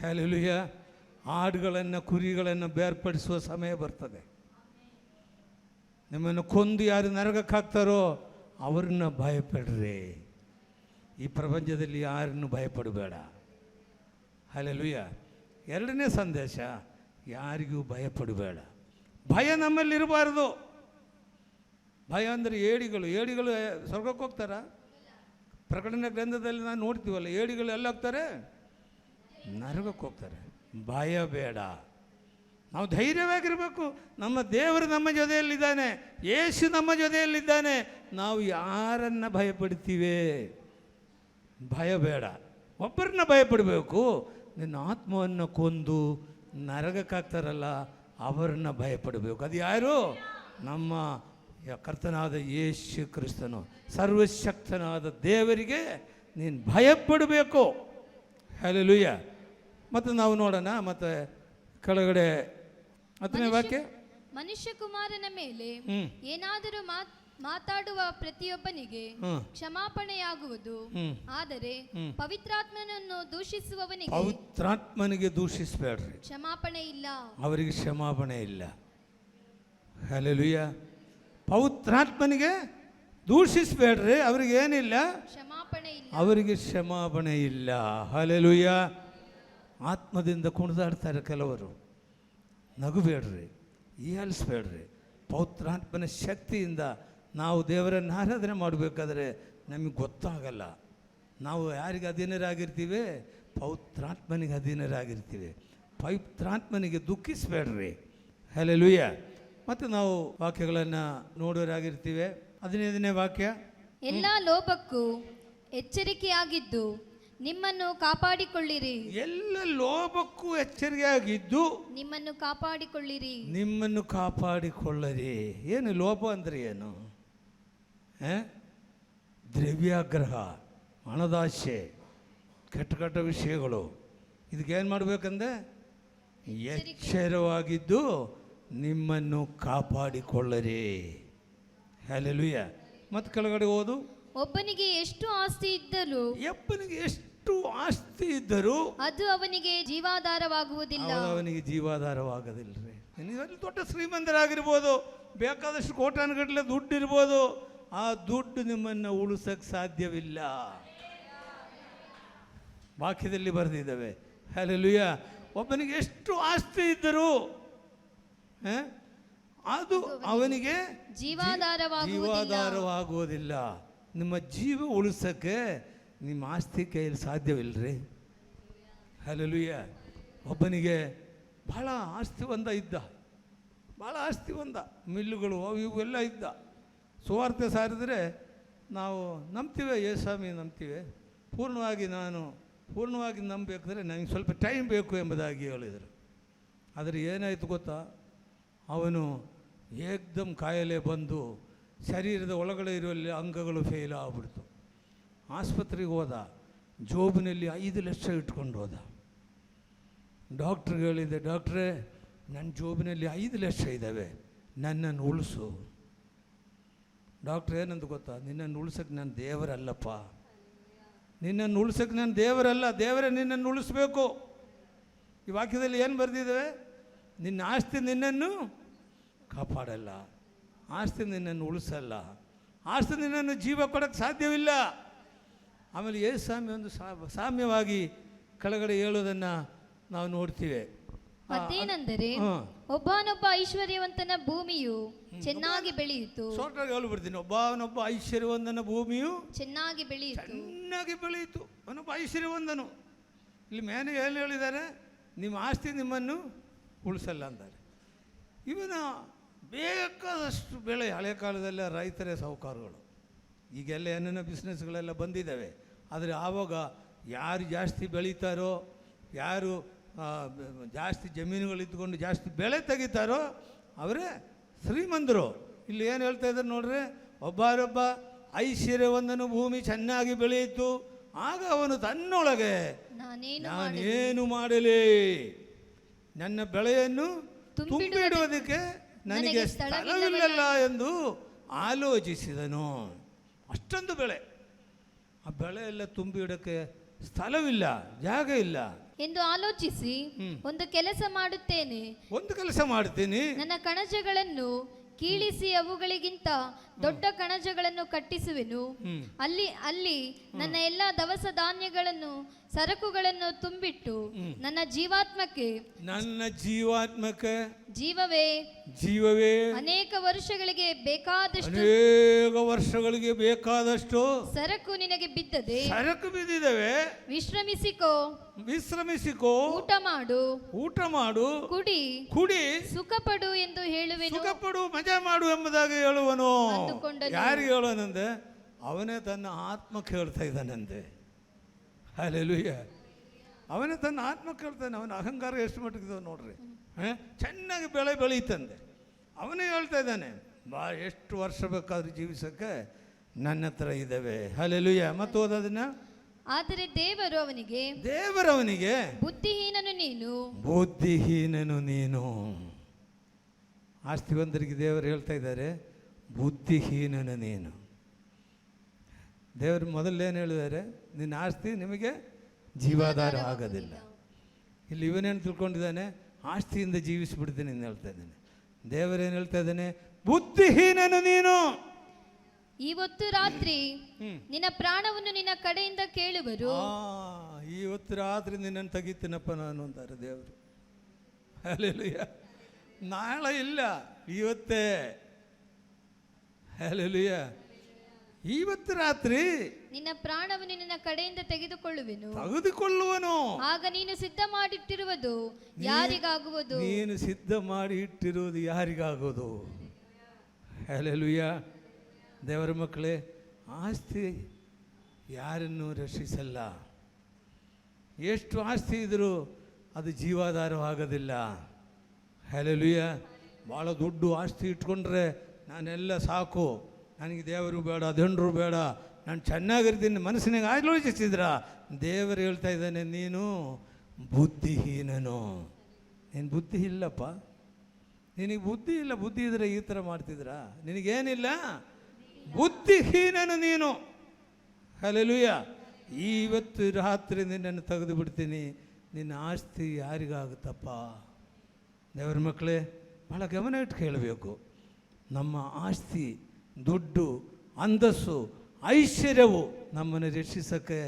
ಹಲ್ಲೆಲೂಯಾ. ಆಡುಗಳನ್ನು ಕುರಿಗಳನ್ನು ಬೇರ್ಪಡಿಸುವ ಸಮಯ ಬರ್ತದೆ. ನಿಮ್ಮನ್ನು ಕೊಂದು ಯಾರು ನರಕಕ್ಕೆ ಹಾಕ್ತಾರೋ ಅವ್ರನ್ನ ಭಯಪಡ್ರಿ. ಈ ಪ್ರಪಂಚದಲ್ಲಿ ಯಾರನ್ನು ಭಯಪಡಬೇಡ. ಹಲ್ಲೆಲೂಯಾ. 2ನೇ ಸಂದೇಶ, ಯಾರಿಗೂ ಭಯಪಡಬೇಡ. ಭಯ ನಮ್ಮಲ್ಲಿರಬಾರ್ದು. ಭಯ ಅಂದರೆ ಏಡಿಗಳು ಸ್ವರ್ಗಕ್ಕೆ ಹೋಗ್ತಾರ? ಪ್ರಕಟಣೆ ಗ್ರಂಥದಲ್ಲಿ ನಾನು ನೋಡ್ತೀವಲ್ಲ, ಏಡಿಗಳು ಎಲ್ಲ ಹೋಗ್ತಾರೆ? ನರಕಕ್ಕೆ ಹೋಗ್ತಾರೆ. ಭಯ ಬೇಡ. ನಾವು ಧೈರ್ಯವಾಗಿರಬೇಕು. ನಮ್ಮ ದೇವರು ನಮ್ಮ ಜೊತೆಯಲ್ಲಿದ್ದಾನೆ, ಯೇಸು ನಮ್ಮ ಜೊತೆಯಲ್ಲಿದ್ದಾನೆ. ನಾವು ಯಾರನ್ನ ಭಯಪಡ್ತೀವಿ? ಭಯ ಬೇಡ. ಒಬ್ಬರನ್ನ ಭಯಪಡಬೇಕು. ನಿನ್ನ ಆತ್ಮವನ್ನು ಕೊಂದು ನರಕಕ್ಕಾಗ್ತಾರಲ್ಲ ಅವರನ್ನ ಭಯಪಡಬೇಕು. ಅದು ಯಾರು? ನಮ್ಮ ಕರ್ತನಾದ ಯೇಸು ಕ್ರಿಸ್ತನು. ಸರ್ವಶಕ್ತನಾದ ದೇವರಿಗೆ ನೀನು ಭಯಪಡಬೇಕು. ಹಲ್ಲೆಲೂಯಾ. ಮತ್ತು ನಾವು ನೋಡೋಣ, ಮತ್ತು ಕೆಳಗಡೆ 10ನೇ ವಾಕ್ಯ. ಮನುಷ್ಯಕುಮಾರನ ಮೇಲೆ ಹ್ಮ್ ಏನಾದರೂ ಮಾತಾಡುವ ಪ್ರತಿಯೊಬ್ಬನಿಗೆ ಹ್ಮ್ ಕ್ಷಮಾಪಣೆಯಾಗುವುದು. ಹ್ಮ್ ಆದರೆ ಹ್ಮ್. ಪವಿತ್ರಾತ್ಮನನ್ನು ದೂಷಿಸುವವನಿಗೆ ಪವಿತ್ರಾತ್ಮನಿಗೆ ದೂಷಿಸ್ಬೇಡ್ರಿ, ಕ್ಷಮಾಪಣೆ ಇಲ್ಲ. ಅವರಿಗೆ ಕ್ಷಮಾಪಣೆ ಇಲ್ಲ. ಹಲ್ಲೆಲೂಯಾ. ಪವಿತ್ರಾತ್ಮನಿಗೆ ದೂಷಿಸ್ಬೇಡ್ರಿ, ಅವ್ರಿಗೆ ಏನಿಲ್ಲ, ಕ್ಷಮಾಪಣೆ ಇಲ್ಲ. ಅವರಿಗೆ ಕ್ಷಮಾಪಣೆ ಇಲ್ಲ. ಹಲ್ಲೆಲೂಯಾ. ಆತ್ಮದಿಂದ ಕುಣಿದಾಡ್ತಾರೆ ಕೆಲವರು. ನಗುಬೇಡ್ರಿ, ಹೀಯಾಳಿಸ್ಬೇಡ್ರಿ. ಪವಿತ್ರಾತ್ಮನ ಶಕ್ತಿಯಿಂದ ನಾವು ದೇವರನ್ನು ಆರಾಧನೆ ಮಾಡಬೇಕಾದ್ರೆ ನಮಗೆ ಗೊತ್ತಾಗಲ್ಲ. ನಾವು ಯಾರಿಗೆ ಅಧೀನರಾಗಿರ್ತೀವಿ? ಪವಿತ್ರಾತ್ಮನಿಗೆ ಅಧೀನರಾಗಿರ್ತೀವಿ. ಪವಿತ್ರಾತ್ಮನಿಗೆ ದುಃಖಿಸಬೇಡ್ರಿ. ಹಲ್ಲೆಲೂಯಾ. ಮತ್ತು ನಾವು ವಾಕ್ಯಗಳನ್ನು ನೋಡೋರಾಗಿರ್ತೀವಿ. 15ನೇ ವಾಕ್ಯ, ಎಲ್ಲ ಲೋಭಕ್ಕೂ ಎಚ್ಚರಿಕೆಯಾಗಿದ್ದು ನಿಮ್ಮನ್ನು ಕಾಪಾಡಿಕೊಳ್ಳಿರಿ. ಎಲ್ಲ ಲೋಭಕ್ಕೂ ಎಚ್ಚರಿಕೆಯಾಗಿದ್ದು ನಿಮ್ಮನ್ನು ಕಾಪಾಡಿಕೊಳ್ಳಿರಿ. ನಿಮ್ಮನ್ನು ಕಾಪಾಡಿಕೊಳ್ಳರಿ. ಏನು ಲೋಭ ಅಂದರೆ ಏನು? ದ್ರವ್ಯಾಗ್ರಹ, ಹಣದಾಸೆ, ಕೆಟ್ಟ ಕೆಟ್ಟ ವಿಷಯಗಳು. ಇದಕ್ಕೇನು ಮಾಡಬೇಕಂದ್ರೆ ಎಚ್ಚರವಾಗಿದ್ದು ನಿಮ್ಮನ್ನು ಕಾಪಾಡಿಕೊಳ್ಳರಿ. ಹಲ್ಲೆಲೂಯಾ. ಮತ್ತು ಕೆಳಗಡೆ ಓದು. ಒಬ್ಬನಿಗೆ ಎಷ್ಟು ಆಸ್ತಿ ಇದ್ದರೂ ಒಬ್ಬನಿಗೆ ಎಷ್ಟು ಆಸ್ತಿ ಇದ್ದರೂ ಅದು ಅವನಿಗೆ ಜೀವಾಧಾರವಾಗುವುದಿಲ್ಲ. ಅವನಿಗೆ ಜೀವಾಧಾರವಾಗೋದಿಲ್ಲರಿ. ನೀವು ದೊಡ್ಡ ಶ್ರೀಮಂತರಾಗಿರ್ಬೋದು, ಬೇಕಾದಷ್ಟು ಕೋಟಾನುಗಟ್ಟಲೆ ದುಡ್ಡು ಇರ್ಬೋದು, ಆ ದುಡ್ಡು ನಿಮ್ಮನ್ನು ಉಳಿಸಕ್ಕೆ ಸಾಧ್ಯವಿಲ್ಲ. ವಾಕ್ಯದಲ್ಲಿ ಬರೆದಿದ್ದಾವೆ. ಹಲ್ಲೆಲೂಯಾ. ಒಬ್ಬನಿಗೆ ಎಷ್ಟು ಆಸ್ತಿ ಇದ್ದರೂ ಅದು ಅವನಿಗೆ ಜೀವಾಧಾರವಾಗುವುದಿಲ್ಲ. ನಿಮ್ಮ ಜೀವ ಉಳಿಸೋಕ್ಕೆ ನಿಮ್ಮ ಆಸ್ತಿ ಕೈಯಲ್ಲಿ ಸಾಧ್ಯವಿಲ್ಲರಿ. ಹಲ್ಲೆಲೂಯಾ. ಒಬ್ಬನಿಗೆ ಭಾಳ ಆಸ್ತಿವಂತ ಇದ್ದ, ಭಾಳ ಆಸ್ತಿವಂತ, ಮಿಲ್ಲುಗಳು ಅವು ಇವೆಲ್ಲ ಇದ್ದ. ಸುವಾರ್ತೆ ಸಾರಿದರೆ ನಾವು ನಂಬ್ತೀವಿ, ಯೇಸ್ವಾಮಿ ನಂಬ್ತೀವಿ, ಪೂರ್ಣವಾಗಿ ನಂಬಬೇಕಾದ್ರೆ ನನಗೆ ಸ್ವಲ್ಪ ಟೈಮ್ ಬೇಕು ಎಂಬುದಾಗಿ ಹೇಳಿದರು. ಆದರೆ ಏನಾಯಿತು ಗೊತ್ತಾ? ಅವನು ಏಕ್ದಮ್ ಕಾಯಿಲೆ ಬಂದು ಶರೀರದ ಒಳಗಡೆ ಇರುವಲ್ಲಿ ಅಂಗಗಳು ಫೇಲ್ ಆಗ್ಬಿಡ್ತು. ಆಸ್ಪತ್ರೆಗೆ ಹೋದ, ಜೋಬಿನಲ್ಲಿ 5 ಲಕ್ಷ ಇಟ್ಕೊಂಡು ಹೋದ. ಡಾಕ್ಟ್ರಿಗೆ ಹೇಳಿದೆ, ಡಾಕ್ಟ್ರೇ ನನ್ನ ಜೋಬಿನಲ್ಲಿ 5 ಲಕ್ಷ ಇದ್ದಾವೆ, ನನ್ನನ್ನು ಉಳಿಸು. ಡಾಕ್ಟ್ರ್ ಏನಂತ ಗೊತ್ತಾ? ನಿನ್ನನ್ನು ಉಳಿಸೋಕ್ಕೆ ನಾನು ದೇವರಲ್ಲಪ್ಪ, ನಿನ್ನನ್ನು ಉಳಿಸೋಕ್ಕೆ ನಾನು ದೇವರಲ್ಲ, ದೇವರೇ ನಿನ್ನನ್ನು ಉಳಿಸ್ಬೇಕು. ಈ ವಾಕ್ಯದಲ್ಲಿ ಏನು ಬರೆದಿದ್ದೇವೆ? ನಿನ್ನ ಆಸ್ತಿ ನಿನ್ನನ್ನು ಕಾಪಾಡಲ್ಲ, ಆಸ್ತಿ ನಿನ್ನನ್ನು ಉಳಿಸಲ್ಲ, ಆಸ್ತಿ ನಿನ್ನನ್ನು ಜೀವ ಕೊಡೋಕ್ಕೆ ಸಾಧ್ಯವಿಲ್ಲ. ಆಮೇಲೆ ಯೇಸುಸ್ವಾಮಿ ಒಂದು ಸಾಮ್ಯವಾಗಿ ಕೆಳಗಡೆ ಹೇಳೋದನ್ನು ನಾವು ನೋಡ್ತೀವಿ. ಅದೇನೆಂದರೆ, ಒಬ್ಬನೊಬ್ಬ ಐಶ್ವರ್ಯವಂತನ ಭೂಮಿಯು ಚೆನ್ನಾಗಿ ಬೆಳೆಯಿತು. ಸೋಟಾಗಿ ಹೇಳ್ಬಿಡ್ತೀನಿ, ಒಬ್ಬನೊಬ್ಬ ಐಶ್ವರ್ಯವಂತನ ಭೂಮಿಯು ಚೆನ್ನಾಗಿ ಬೆಳೆಯಿತು. ಅವನೊಬ್ಬ ಐಶ್ವರ್ಯವಂತನು. ಇಲ್ಲಿ ಮೇಲೆ ಏನು ಹೇಳಿದ್ದಾರೆ? ನಿಮ್ಮ ಆಸ್ತಿ ನಿಮ್ಮನ್ನು ಉಳಿಸಲ್ಲ ಅಂತಾರೆ. ಇವನ ಬೇಕಾದಷ್ಟು ಬೆಳೆ, ಹಳೆ ಕಾಲದಲ್ಲ ರೈತರೇ ಸಾಹುಕಾರಗಳು. ಈಗೆಲ್ಲ ಏನೇನೋ ಬಿಸ್ನೆಸ್ಗಳೆಲ್ಲ ಬಂದಿದ್ದಾವೆ. ಆದರೆ ಆವಾಗ ಯಾರು ಜಾಸ್ತಿ ಬೆಳೀತಾರೋ, ಯಾರು ಜಾಸ್ತಿ ಜಮೀನುಗಳಿದ್ದುಕೊಂಡು ಜಾಸ್ತಿ ಬೆಳೆ ತೆಗಿತಾರೋ ಅವರೇ ಶ್ರೀಮಂತರು. ಇಲ್ಲಿ ಏನು ಹೇಳ್ತಾ ಇದ್ದಾರೆ ನೋಡ್ರಿ, ಒಬ್ಬರೊಬ್ಬ ಐಶ್ವರ್ಯವಂತನು ಭೂಮಿ ಚೆನ್ನಾಗಿ ಬೆಳೆಯಿತು, ಆಗ ಅವನು ತನ್ನೊಳಗೆ ನಾನೇನು ಮಾಡಲಿ, ನನ್ನ ಬೆಳೆಯನ್ನು ತುಂಬಿಡುವುದಕ್ಕೆ ನನಗೆ ಸ್ಥಳವಿಲ್ಲಲ್ಲ ಎಂದು ಆಲೋಚಿಸಿದನು. ಅಷ್ಟೊಂದು ಬೆಳೆ, ಆ ಬೆಳೆ ಎಲ್ಲ ತುಂಬಿ ಇಡೋಕ್ಕೆ ಸ್ಥಳವಿಲ್ಲ, ಜಾಗ ಇಲ್ಲ ಎಂದು ಆಲೋಚಿಸಿ ಒಂದು ಕೆಲಸ ಮಾಡುತ್ತೇನೆ, ನನ್ನ ಕಣಜಗಳನ್ನು ಕೀಳಿಸಿ ಅವುಗಳಿಗಿಂತ ದೊಡ್ಡ ಕಣಜಗಳನ್ನು ಕಟ್ಟಿಸುವೆನು. ಅಲ್ಲಿ ನನ್ನ ಎಲ್ಲ ದವಸ ಧಾನ್ಯಗಳನ್ನು ಸರಕುಗಳನ್ನು ತುಂಬಿಟ್ಟು ನನ್ನ ಜೀವಾತ್ಮಕ್ಕೆ ಜೀವವೇ ಅನೇಕ ವರ್ಷಗಳಿಗೆ ಬೇಕಾದಷ್ಟು ಸರಕು ನಿನಗೆ ಬಿದ್ದದೆ, ಸರಕು ಬಿದ್ದಿದ್ದಾವೆ, ವಿಶ್ರಮಿಸಿಕೋ, ಊಟ ಮಾಡು, ಕುಡಿ ಸುಖಪಡು ಎಂದು ಹೇಳುವೆನು. ಸುಖಪಡು, ಮಜಾ ಮಾಡು ಎಂಬುದಾಗಿ ಹೇಳುವನು. ಯಾರಿಗೆ ಹೇಳೋನಂದೆ? ಅವನೇ ತನ್ನ ಆತ್ಮಕ್ಕೆ ಹೇಳ್ತಾ ಇದ್ದಾನಂತೆ. ಹಲ್ಲೆಲೂಯಾ. ಅವನೇ ತನ್ನ ಆತ್ಮಕ್ಕೆ ಹೇಳ್ತಾನೆ. ಅವನ ಅಹಂಕಾರ ಎಷ್ಟು ಮಟ್ಟಿಗೆ ನೋಡ್ರಿ. ಚೆನ್ನಾಗಿ ಬೆಳೆ ಬೆಳೀತಂದೆ. ಅವನೇ ಹೇಳ್ತಾ ಇದ್ದಾನೆ, ಎಷ್ಟು ವರ್ಷ ಬೇಕಾದ್ರೂ ಜೀವಿಸೋಕ್ಕೆ ನನ್ನ ಹತ್ರ ಇದ್ದಾವೆ. ಹಲ್ಲೆಲೂಯಾ. ಮತ್ತು ಓದೋದನ್ನ, ಆದರೆ ದೇವರು ಅವನಿಗೆ ಬುದ್ಧಿಹೀನನು ನೀನು. ಆಸ್ತಿವಂತರಿಗೆ ದೇವರು ಹೇಳ್ತಾ ಇದ್ದಾರೆ, ಬುದ್ಧಿಹೀನನ ನೀನು. ದೇವರು ಮೊದಲೇನು ಹೇಳಿದ್ದಾರೆ, ನಿನ್ನ ಆಸ್ತಿ ನಿಮಗೆ ಜೀವಾಧಾರ ಆಗೋದಿಲ್ಲ. ಇಲ್ಲಿ ಇವನೇನು ತಿಳ್ಕೊಂಡಿದ್ದಾನೆ, ಆಸ್ತಿಯಿಂದ ಜೀವಿಸಿಬಿಡ್ತೀನಿ ಅಂತ ಹೇಳ್ತಾ ಇದ್ದಾನೆ. ದೇವರೇನು ಹೇಳ್ತಾ ಇದ್ದಾನೆ, ಬುದ್ಧಿಹೀನನು ನೀನು. ಇವತ್ತು ರಾತ್ರಿ ನಿನ್ನ ಪ್ರಾಣವನ್ನು ನಿನ್ನ ಕಡೆಯಿಂದ ಕೇಳುವರು. ಇವತ್ತು ರಾತ್ರಿ ನಿನ್ನನ್ನು ತೆಗಿತೀನಪ್ಪ ನಾನು ಅಂತಾರೆ ದೇವರು. ಹಲ್ಲೆಲೂಯಾ. ನಾಳೆ ಇಲ್ಲ, ಇವತ್ತೇ. ಹಲ್ಲೆಲೂಯಾ. ಇವತ್ತು ರಾತ್ರಿ ನಿನ್ನ ಪ್ರಾಣವನ್ನು ನಿನ್ನ ಕಡೆಯಿಂದ ತೆಗೆದುಕೊಳ್ಳುವನು. ಆಗ ನೀನು ಸಿದ್ಧ ಮಾಡಿಟ್ಟಿರುವುದು ಯಾರಿಗಾಗುವುದು? ನೀನು ಸಿದ್ಧ ಮಾಡಿ ಇಟ್ಟಿರುವುದು ಯಾರಿಗಾಗೋದು? ಹಲ್ಲೆಲೂಯಾ. ದೇವರ ಮಕ್ಕಳೇ, ಆಸ್ತಿ ಯಾರನ್ನು ರಕ್ಷಿಸಲ್ಲ. ಎಷ್ಟು ಆಸ್ತಿ ಇದ್ರೂ ಅದು ಜೀವಾಧಾರವಾಗೋದಿಲ್ಲ. ಹಲ್ಲೆಲೂಯಾ. ಭಾಳ ದೊಡ್ಡ ಆಸ್ತಿ ಇಟ್ಕೊಂಡ್ರೆ ನಾನೆಲ್ಲ ಸಾಕು, ನನಗೆ ದೇವರು ಬೇಡ, ದಂಡರು ಬೇಡ, ನಾನು ಚೆನ್ನಾಗಿರ್ತೀನಿ ಮನಸ್ಸಿನಾಗ ಆಲೋಚಿಸಿದ್ರ, ದೇವರು ಹೇಳ್ತಾ ಇದ್ದಾನೆ, ನೀನು ಬುದ್ಧಿಹೀನನು. ನೀನು ಬುದ್ಧಿ ಇಲ್ಲಪ್ಪ, ನಿನಗೆ ಬುದ್ಧಿ ಇಲ್ಲ. ಬುದ್ಧಿ ಇದ್ರೆ ಈ ಥರ ಮಾಡ್ತಿದ್ರ? ನಿನಗೇನಿಲ್ಲ, ಬುದ್ಧಿಹೀನನು ನೀನು. ಹಲ್ಲೆಲೂಯಾ. ಇವತ್ತು ರಾತ್ರಿ ನಿನ್ನನ್ನು ತೆಗೆದು ಬಿಡ್ತೀನಿ, ನಿನ್ನ ಆಸ್ತಿ ಯಾರಿಗಾಗುತ್ತಪ್ಪ? ದೇವರ ಮಕ್ಕಳೇ, ಭಾಳ ಗಮನ ಇಟ್ಟು ಕೇಳಬೇಕು. ನಮ್ಮ ಆಸ್ತಿ, ದುಡ್ಡು, ಅಂದಸ್ಸು, ಐಶ್ವರ್ಯವು ನಮ್ಮನ್ನು ರಕ್ಷಿಸೋಕ್ಕೆ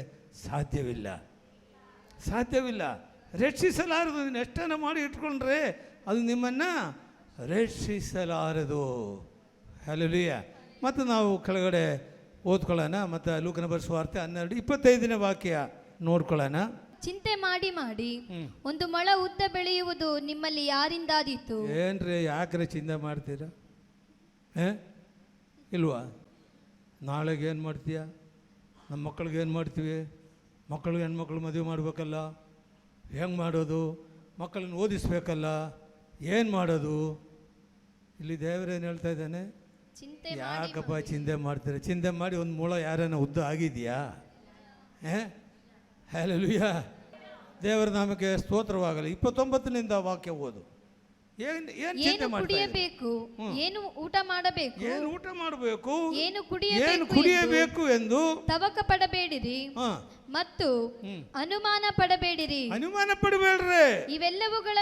ಸಾಧ್ಯವಿಲ್ಲ. ರಕ್ಷಿಸಲಾರದು. ನೀನು ಎಷ್ಟನ್ನು ಮಾಡಿ ಇಟ್ಕೊಂಡ್ರೆ ಅದು ನಿಮ್ಮನ್ನು ರಕ್ಷಿಸಲಾರದು. ಹಲ್ಲೆಲೂಯಾ. ಮತ್ತು ನಾವು ಕೆಳಗಡೆ ಓದ್ಕೊಳ್ಳೋಣ. ಮತ್ತು ಲೂಕನ ಸುವಾರ್ತೆ 12:25 ವಾಕ್ಯ ನೋಡ್ಕೊಳ್ಳೋಣ. ಚಿಂತೆ ಮಾಡಿ ಮಾಡಿ ಒಂದು ಮೊಳ ಉದ್ದ ಬೆಳೆಯುವುದು ನಿಮ್ಮಲ್ಲಿ ಯಾರಿಂದಾದೀತು? ಏನ್ರಿ, ಯಾಕ್ರೆ ಚಿಂತೆ ಮಾಡ್ತೀರಾ? ಇಲ್ವಾ? ನಾಳೆಗೆ ಏನು ಮಾಡ್ತೀಯ? ನಮ್ಮ ಮಕ್ಕಳಿಗೆ ಏನು ಮಾಡ್ತೀವಿ? ಮಕ್ಕಳಿಗೆ ಹೆಣ್ಮಕ್ಳು ಮದುವೆ ಮಾಡಬೇಕಲ್ಲ, ಹೆಂಗೆ ಮಾಡೋದು? ಮಕ್ಕಳನ್ನ ಓದಿಸ್ಬೇಕಲ್ಲ, ಏನು ಮಾಡೋದು? ಇಲ್ಲಿ ದೇವರೇನು ಹೇಳ್ತಾ ಇದ್ದಾನೆ, ಯಾಕಪ್ಪ ಚಿಂತೆ ಮಾಡ್ತೀರ? ಚಿಂತೆ ಮಾಡಿ ಒಂದು ಮೊಳ ಯಾರನ್ನ ಉದ್ದ ಆಗಿದೆಯಾ? ಹಲ್ಲೆಲೂಯಾ. ದೇವರ ನಾಮಕ್ಕೆ ಸ್ತೋತ್ರವಾಗಲಿ. 29 ವಾಕ್ಯ ಓದು. ಏನು ಕುಡಿಯಬೇಕು, ಏನು ಊಟ ಮಾಡಬೇಕು, ಏನು ಊಟ ಮಾಡಬೇಕು, ಏನು ಕುಡಿಯಬೇಕು ಎಂದು ತವಕ ಪಡಬೇಡಿರಿ ಮತ್ತು ಅನುಮಾನ ಪಡಬೇಡಿರಿ. ಅನುಮಾನ ಪಡಬೇಡ್ರಿ. ಇವೆಲ್ಲವುಗಳ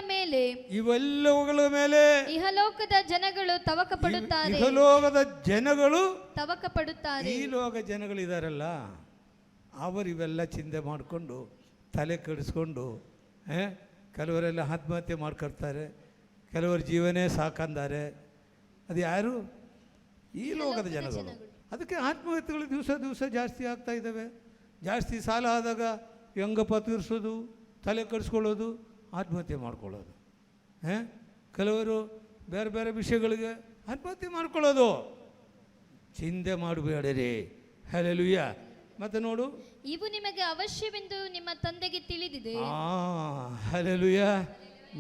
ಮೇಲೆ ಇಹಲೋಕದ ಜನಗಳು ತವಕ ಪಡುತ್ತಾರೆ. ಇಹಲೋಕದ ಜನಗಳು ತವಕ ಪಡುತ್ತಾರೆ. ಈ ಲೋಕ ಜನಗಳು ಇದಾರಲ್ಲ, ಅವರು ಇವೆಲ್ಲ ಚಿಂತೆ ಮಾಡಿಕೊಂಡು ತಲೆ ಕೆಡಿಸ್ಕೊಂಡು ಕೆಲವರೆಲ್ಲ ಆತ್ಮಹತ್ಯೆ ಮಾಡ್ಕೊಳ್ತಾರೆ, ಕೆಲವರು ಜೀವನೇ ಸಾಕಂದಾರೆ. ಅದು ಯಾರು? ಈ ಲೋಕದ ಜನಗಳು. ಅದಕ್ಕೆ ಆತ್ಮಹತ್ಯೆಗಳು ದಿವಸ ಜಾಸ್ತಿ ಆಗ್ತಾ ಇದ್ದಾವೆ. ಜಾಸ್ತಿ ಸಾಲ ಆದಾಗ ಹೆಂಗಪ್ಪ ತೀರಿಸೋದು, ತಲೆ ಕೆಡಿಸ್ಕೊಳ್ಳೋದು, ಆತ್ಮಹತ್ಯೆ ಮಾಡ್ಕೊಳ್ಳೋದು. ಕೆಲವರು ಬೇರೆ ಬೇರೆ ವಿಷಯಗಳಿಗೆ ಆತ್ಮಹತ್ಯೆ ಮಾಡ್ಕೊಳ್ಳೋದು. ಚಿಂತೆ ಮಾಡಬೇಡಿರಿ. ಹಲ್ಲೆಲೂಯಾ. ಮತ್ತೆ ನೋಡು, ಇವು ನಿಮಗೆ ಅವಶ್ಯವೆಂದು ನಿಮ್ಮ ತಂದೆಗೆ ತಿಳಿದಿದೆ. ಹಲ್ಲೆಲೂಯಾ.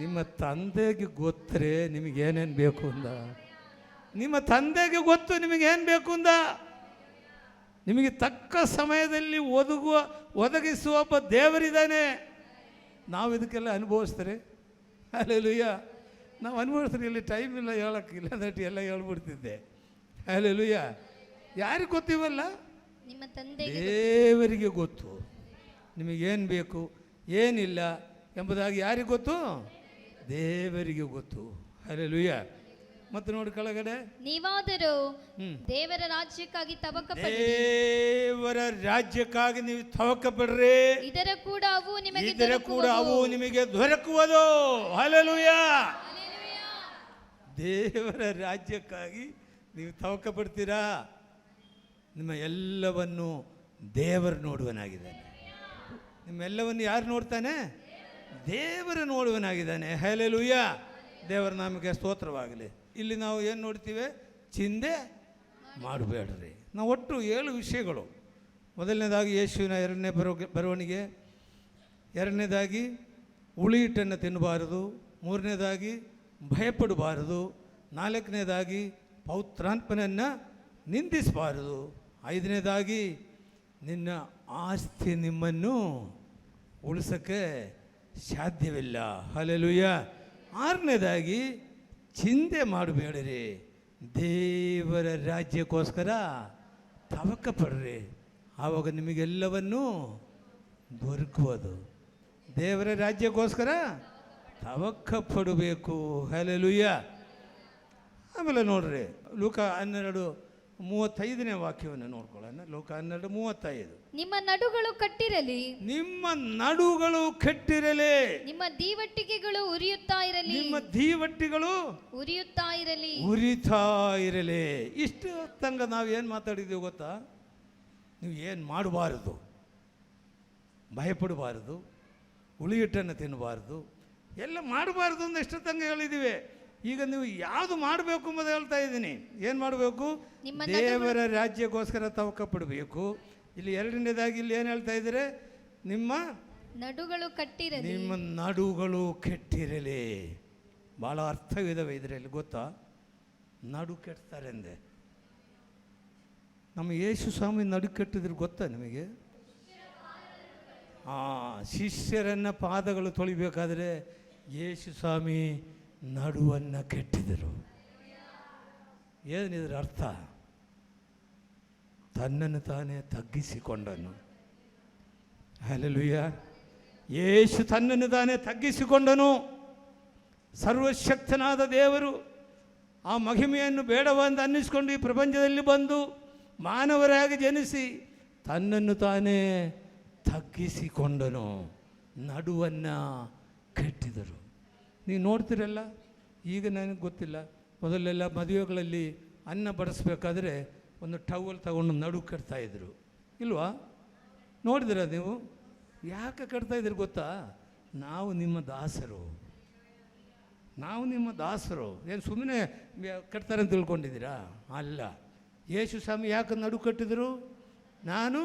ನಿಮ್ಮ ತಂದೆಗೆ ಗೊತ್ತರೆ ನಿಮಗೇನೇನು ಬೇಕು ಅಂದ. ನಿಮ್ಮ ತಂದೆಗೆ ಗೊತ್ತು ನಿಮಗೇನು ಬೇಕು ಅಂದ. ನಿಮಗೆ ತಕ್ಕ ಸಮಯದಲ್ಲಿ ಒದಗಿಸುವ ಒಬ್ಬ ದೇವರಿದ್ದಾನೆ. ನಾವು ಇದಕ್ಕೆಲ್ಲ ಅನುಭವಿಸ್ತಾರೆ. ಹಲ್ಲೆಲೂಯಾ. ನಾವು ಅನುಭವಿಸ್ತಾರೆ. ಇಲ್ಲಿ ಟೈಮ್ ಇಲ್ಲ ಹೇಳೋಕ್ಕಿಲ್ಲ, ದಟ್ಟಿ ಎಲ್ಲ ಹೇಳ್ಬಿಡ್ತಿದ್ದೆ. ಹಲ್ಲೆಲೂಯಾ. ಯಾರಿಗೆ ಗೊತ್ತಿವಲ್ಲ? ನಿಮ್ಮ ತಂದೆ ದೇವರಿಗೆ ಗೊತ್ತು ನಿಮಗೇನು ಬೇಕು ಏನಿಲ್ಲ ಎಂಬುದಾಗಿ. ಯಾರಿಗೆ ಗೊತ್ತು? ದೇವರಿಗೆ ಗೊತ್ತು. ಹಲ್ಲೆಲೂಯಾ. ಮತ್ತೆ ನೋಡಿ ಕೆಳಗಡೆ, ನೀವಾದರೂ ದೇವರ ರಾಜ್ಯಕ್ಕಾಗಿ ತವಕ ಪಡಿರಿ. ದೇವರ ರಾಜ್ಯಕ್ಕಾಗಿ ನೀವು ತವಕ ಪಡ್ರಿ. ಇದರ ಕೂಡ ಅವು ನಿಮಗೆ ದೊರಕುವುದು. ಹಲ್ಲೆಲೂಯಾ. ದೇವರ ರಾಜ್ಯಕ್ಕಾಗಿ ನೀವು ತವಕ ಪಡ್ತೀರಾ? ನಿಮ್ಮ ಎಲ್ಲವನ್ನು ದೇವರು ನೋಡುವನಾಗಿದ್ದಾನೆ. ನಿಮ್ಮೆಲ್ಲವನ್ನು ಯಾರು ನೋಡ್ತಾನೆ? ದೇವರು ನೋಡುವನಾಗಿದ್ದಾನೆ. ಹಲ್ಲೆಲೂಯಾ. ದೇವರ ನಾಮಕ್ಕೆ ಸ್ತೋತ್ರವಾಗಲಿ. ಇಲ್ಲಿ ನಾವು ಏನು ನೋಡ್ತೀವಿ? ಚಿಂತೆ ಮಾಡಬೇಡ್ರಿ. ನಾವು ಒಟ್ಟು 7 ವಿಷಯಗಳು. ಮೊದಲನೇದಾಗಿ ಯೇಸುವಿನ 2ನೇ ಬರವಣಿಗೆ, 2ನೇದಾಗಿ ಹುಳಿ ಹಿಟ್ಟನ್ನು ತಿನ್ನಬಾರದು, 3ನೇದಾಗಿ ಭಯಪಡಬಾರದು, 4ನೇದಾಗಿ ಪೌತ್ರಾತ್ಮನನ್ನು ನಿಂದಿಸಬಾರದು, 5ನೇದಾಗಿ ನಿನ್ನ ಆಸ್ತಿ ನಿಮ್ಮನ್ನು ಉಳಿಸೋಕ್ಕೆ ಸಾಧ್ಯವಿಲ್ಲ. ಹಲ್ಲೆಲೂಯಾ. 6ನೇದಾಗಿ ಚಿಂತೆ ಮಾಡಬೇಡಿರಿ, ದೇವರ ರಾಜ್ಯಕ್ಕೋಸ್ಕರ ತವಕ ಪಡ್ರಿ, ಆವಾಗ ನಿಮಗೆಲ್ಲವನ್ನೂ ದೊರಕುವುದು. ದೇವರ ರಾಜ್ಯಕ್ಕೋಸ್ಕರ ತವಕ ಪಡಬೇಕು. ಹಲ್ಲೆಲೂಯ. ಆಮೇಲೆ ನೋಡ್ರಿ, ಲೂಕ 12:35 ವಾಕ್ಯವನ್ನು ನೋಡ್ಕೊಳ್ಳೋಣ. ಲೂಕ 12:35. ನಿಮ್ಮ ನಡುಗಳು ಕಟ್ಟಿರಲಿ, ನಿಮ್ಮ ನಡುಗಳು ಕೆಟ್ಟಿರಲಿ, ನಿಮ್ಮ ದೀವಟ್ಟಿಗೆಗಳು ಉರಿಯುತ್ತಾ ಇರಲಿ, ನಿಮ್ಮ ದೀವಟ್ಟಿಗಳು ಉರಿಯುತ್ತಾ ಇರಲಿ, ಉರಿತಾ ಇರಲಿ. ಇಷ್ಟು ತಂಗ ನಾವು ಏನು ಮಾತಾಡಿದ್ದೀವಿ ಗೊತ್ತಾ? ನೀವು ಏನು ಮಾಡಬಾರದು, ಭಯಪಡಬಾರದು, ಹುಳಿಹಿಟ್ಟನ್ನು ತಿನ್ನಬಾರ್ದು, ಎಲ್ಲ ಮಾಡಬಾರ್ದು ಅಂತ ಎಷ್ಟು ತಂಗ ಹೇಳಿದ್ದೀವಿ. ಈಗ ನೀವು ಯಾವುದು ಮಾಡಬೇಕು ಎಂಬುದು ಹೇಳ್ತಾ ಇದ್ದೀನಿ. ಏನು ಮಾಡಬೇಕು? ದೇವರ ರಾಜ್ಯಕ್ಕೋಸ್ಕರ ತವಕ ಪಡಬೇಕು. ಇಲ್ಲಿ ಎರಡನೇದಾಗಿ ಇಲ್ಲಿ ಏನು ಹೇಳ್ತಾ ಇದ್ದೀರಿ? ನಿಮ್ಮ ನಡುಗಳು ಕಟ್ಟಿರಲಿ, ನಿಮ್ಮ ನಡುಗಳು ಕೆಟ್ಟಿರಲಿ. ಭಾಳ ಅರ್ಥವಿದಾವೆ ಇದರಲ್ಲಿ, ಗೊತ್ತಾ? ನಡು ಕೆಡ್ತಾರೆ ಅಂದೆ. ನಮ್ಮ ಯೇಸು ಸ್ವಾಮಿ ನಡು ಕೆಟ್ಟಿದ್ರು ಗೊತ್ತಾ ನಿಮಗೆ? ಶಿಷ್ಯರನ್ನ ಪಾದಗಳು ತೊಳಿಬೇಕಾದ್ರೆ ಯೇಸು ಸ್ವಾಮಿ ನಡುವನ್ನು ಕೆಟ್ಟಿದರು. ಏನಿದ್ರ ಅರ್ಥ? ತನ್ನನ್ನು ತಾನೇ ತಗ್ಗಿಸಿಕೊಂಡನು. ಹಲ್ಲೆಲೂಯ. ಯೇಸು ತನ್ನನ್ನು ತಾನೇ ತಗ್ಗಿಸಿಕೊಂಡನು. ಸರ್ವಶಕ್ತನಾದ ದೇವರು ಆ ಮಹಿಮೆಯನ್ನು ಬೇಡವೆಂದು ಅನ್ನಿಸ್ಕೊಂಡು ಈ ಪ್ರಪಂಚದಲ್ಲಿ ಬಂದು ಮಾನವರಾಗಿ ಜನಿಸಿ ತನ್ನನ್ನು ತಾನೇ ತಗ್ಗಿಸಿಕೊಂಡನು, ನಡುವನ್ನು ಕೆಟ್ಟಿದರು. ನೀವು ನೋಡ್ತಿರಲ್ಲ, ಈಗ ನನಗೆ ಗೊತ್ತಿಲ್ಲ, ಮೊದಲೆಲ್ಲ ಮದುವೆಗಳಲ್ಲಿ ಅನ್ನ ಬಡಿಸ್ಬೇಕಾದ್ರೆ ಒಂದು ಟವಲ್ ತಗೊಂಡು ನಡು ಕೆಡ್ತಾಯಿದ್ರು, ಇಲ್ವಾ? ನೋಡಿದಿರ ನೀವು? ಯಾಕೆ ಕೆಡ್ತಾಯಿದ್ರು ಗೊತ್ತಾ? ನಾವು ನಿಮ್ಮ ದಾಸರು, ನಾವು ನಿಮ್ಮ ದಾಸರು. ಏನು ಸುಮ್ಮನೆ ಕೆಡ್ತಾರೆ ಅಂತ ತಿಳ್ಕೊಂಡಿದ್ದೀರಾ? ಅಲ್ಲ. ಯೇಸು ಸ್ವಾಮಿ ಯಾಕೆ ನಡು ಕಟ್ಟಿದರು? ನಾನು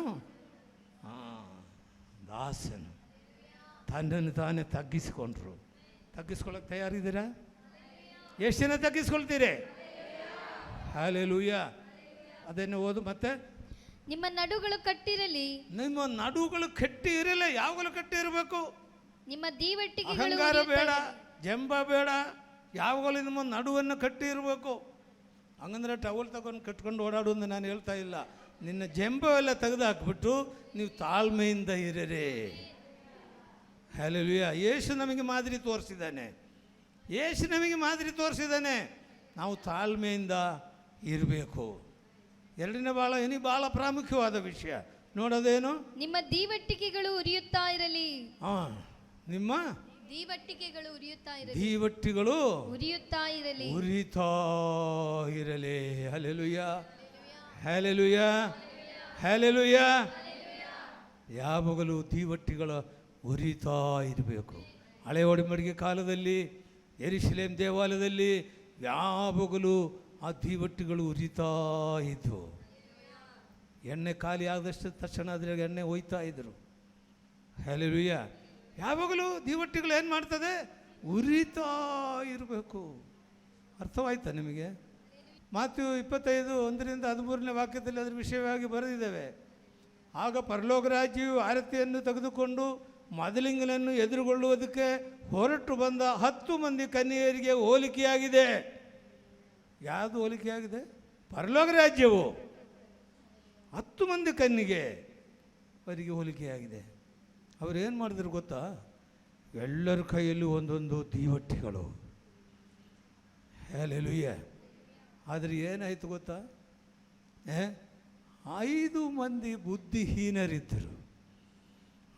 ದಾಸನು. ತನ್ನನ್ನು ತಾನೇ ತಗ್ಗಿಸಿಕೊಂಡ್ರು. ತಗ್ಗಿಸ್ಕೊಳ್ಳೋಕೆ ತಯಾರಿದ್ದೀರಾ? ಎಷ್ಟು ಜನ ತಗ್ಗಿಸ್ಕೊಳ್ತೀರಿ? ಹಲ್ಲೆಲೂಯ. ಅದನ್ನು ಓದು ಮತ್ತೆ. ನಿಮ್ಮ ನಡುಗಳು ಕಟ್ಟಿರಲಿ, ನಿಮ್ಮ ನಡುಗಳು ಕಟ್ಟಿ ಇರಲ್ಲ. ಯಾವಾಗಲೂ ಕಟ್ಟಿ ಇರಬೇಕು. ನಿಮ್ಮ ದೀವಟ್ಟಿಗೆಗಳು ಅಹಂಕಾರ ಬೇಡ, ಜಂಬ ಬೇಡ. ಯಾವಾಗಲೂ ನಿಮ್ಮ ನಡುವನ್ನು ಕಟ್ಟಿ ಇರಬೇಕು. ಹಂಗಂದ್ರೆ ಟವಲ್ ತಗೊಂಡು ಕಟ್ಕೊಂಡು ಓಡಾಡೋದು ನಾನು ಹೇಳ್ತಾ ಇಲ್ಲ. ನಿನ್ನ ಜಂಬ ಎಲ್ಲ ತೆಗೆದು ಹಾಕ್ಬಿಟ್ಟು ನೀವು ತಾಳ್ಮೆಯಿಂದ ಇರರಿ. ಹಲ್ಲೆಲೂಯ. ಯೇಸು ನಮಗೆ ಮಾದರಿ ತೋರಿಸಿದ್ದಾನೆ. ಯೇಸು ನಮಗೆ ಮಾದರಿ ತೋರಿಸಿದ್ದಾನೆ. ನಾವು ತಾಳ್ಮೆಯಿಂದ ಇರಬೇಕು. ಎರಡನೇ ಭಾಳ ಪ್ರಾಮುಖ್ಯವಾದ ವಿಷಯ ನೋಡೋದೇನು? ನಿಮ್ಮ ದೀವಟ್ಟಿಗೆಗಳು ಉರಿಯುತ್ತಾ ಇರಲಿ. ನಿಮ್ಮ ದೀವಟ್ಟಿಗೆಗಳು ಉರಿಯುತ್ತಾ ಇರಲಿ, ದೀವಟ್ಟಿಗಳು ಉರಿಯುತ್ತಾ ಇರಲಿ, ಉರಿತಾ ಇರಲಿ. Hallelujah, hallelujah, hallelujah. ಯಾವಾಗಲೂ ದೀವಟ್ಟಿಗಳ ಉರಿತಾ ಇರಬೇಕು. ಹಳೆ ಒಡಂಬಡಿಕೆ ಕಾಲದಲ್ಲಿ ಯೆರೂಸಲೇಮ್ ದೇವಾಲಯದಲ್ಲಿ ಯಾವಾಗಲೂ ಆ ದೀವಟ್ಟಿಗಳು ಉರಿತಾ ಇದ್ವು. ಎಣ್ಣೆ ಖಾಲಿ ಆದಷ್ಟು ತಕ್ಷಣ ಅದ್ರಾಗ ಎಣ್ಣೆ ಒಯ್ತಾ ಇದ್ರು. ಹಲ್ಲೆಲೂಯ. ಯಾವಾಗಲೂ ದೀವಟ್ಟಿಗಳು ಏನು ಮಾಡ್ತದೆ? ಉರಿತಾ ಇರಬೇಕು. ಅರ್ಥವಾಯ್ತಾ ನಿಮಗೆ? ಮಾತ್ಯು 25:1-13 ವಾಕ್ಯದಲ್ಲಿ ಅದರ ವಿಷಯವಾಗಿ ಬರೆದಿದ್ದೇವೆ. ಆಗ ಪರಲೋಕ ರಾಜ್ಯವು ಆರತಿಯನ್ನು ತೆಗೆದುಕೊಂಡು ಮೊದಲಿಂಗನನ್ನು ಎದುರುಗೊಳ್ಳುವುದಕ್ಕೆ ಹೊರಟು ಬಂದ 10 ಮಂದಿ ಕನ್ಯೆಯರಿಗೆ ಹೋಲಿಕೆಯಾಗಿದೆ. ಯಾವುದು ಹೋಲಿಕೆಯಾಗಿದೆ? ಪರಲೋಕ ರಾಜ್ಯವು 10 ಮಂದಿ ಕನ್ನಿಗೆ ಅವರಿಗೆ ಹೋಲಿಕೆಯಾಗಿದೆ. ಅವ್ರು ಏನು ಮಾಡಿದ್ರು ಗೊತ್ತಾ? ಎಲ್ಲರ ಕೈಯಲ್ಲಿ ಒಂದೊಂದು ದೀವಟ್ಟಿಗಳು. ಹಲ್ಲೆಲೂಯ. ಆದರೆ ಏನಾಯಿತು ಗೊತ್ತಾ? 5 ಮಂದಿ ಬುದ್ಧಿಹೀನರಿದ್ದರು,